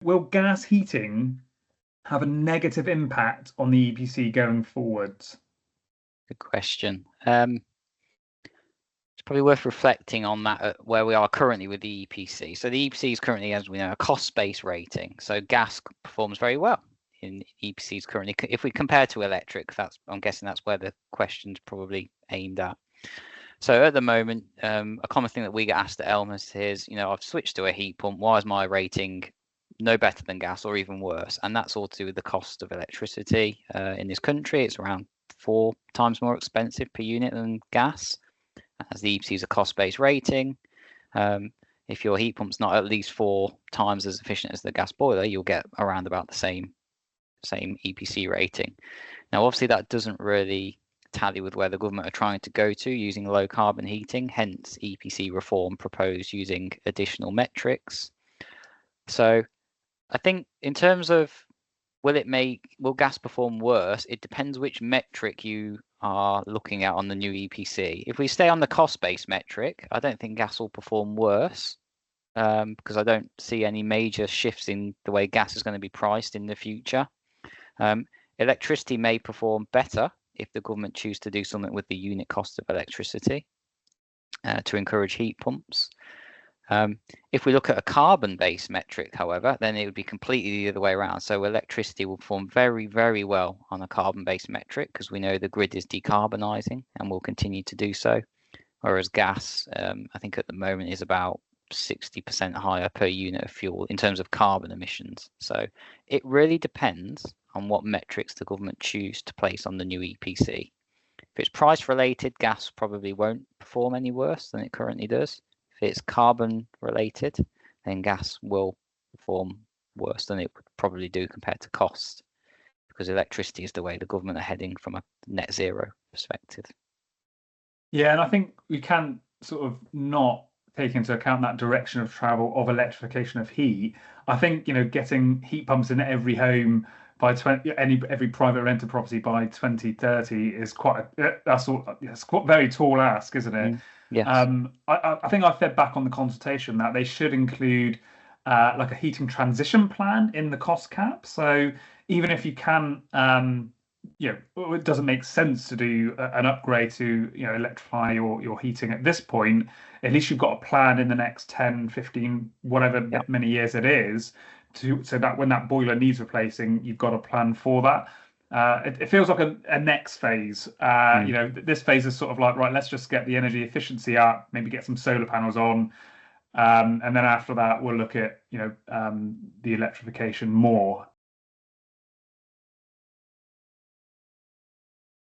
will gas heating have a negative impact on the EPC going forwards? Good question. It's probably worth reflecting on that where we are currently with the EPC. So the EPC is currently, as we know, a cost-based rating. So gas performs very well in EPCs currently. If we compare to electric, I'm guessing that's where the question's probably aimed at. So at the moment, a common thing that we get asked at Elmhurst is, I've switched to a heat pump. Why is my rating no better than gas or even worse? And that's all to do with the cost of electricity in this country. It's around 4 times more expensive per unit than gas, as the EPC is a cost-based rating. If your heat pump's not at least 4 times as efficient as the gas boiler, you'll get around about the same EPC rating. Now, obviously, that doesn't really tally with where the government are trying to go to using low carbon heating, hence EPC reform proposed using additional metrics. So I think in terms of will gas perform worse, it depends which metric you are looking at on the new EPC. If we stay on the cost-based metric, I don't think gas will perform worse because I don't see any major shifts in the way gas is going to be priced in the future. Electricity may perform better if the government choose to do something with the unit cost of electricity to encourage heat pumps. If we look at a carbon-based metric, however, then it would be completely the other way around. So electricity will perform very, very well on a carbon-based metric because we know the grid is decarbonising and will continue to do so. Whereas gas, I think at the moment is about 60% higher per unit of fuel in terms of carbon emissions. So it really depends on what metrics the government choose to place on the new EPC. If it's price related, gas probably won't perform any worse than it currently does. If it's carbon related, then gas will perform worse than it would probably do compared to cost, because electricity is the way the government are heading from a net zero perspective. Yeah, and I think we can sort of not take into account that direction of travel of electrification of heat. I think, getting heat pumps in every home by every private rented property by 2030 is it's quite very tall ask, isn't it? Yes. I think I fed back on the consultation that they should include like a heating transition plan in the cost cap. So even if you can, it doesn't make sense to do an upgrade to electrify your heating at this point. At least you've got a plan in the next 10, 15, whatever many years it is, so that when that boiler needs replacing, you've got a plan for that. It feels like a next phase. This phase is sort of like, right, let's just get the energy efficiency up, maybe get some solar panels on, and then after that we'll look at the electrification more.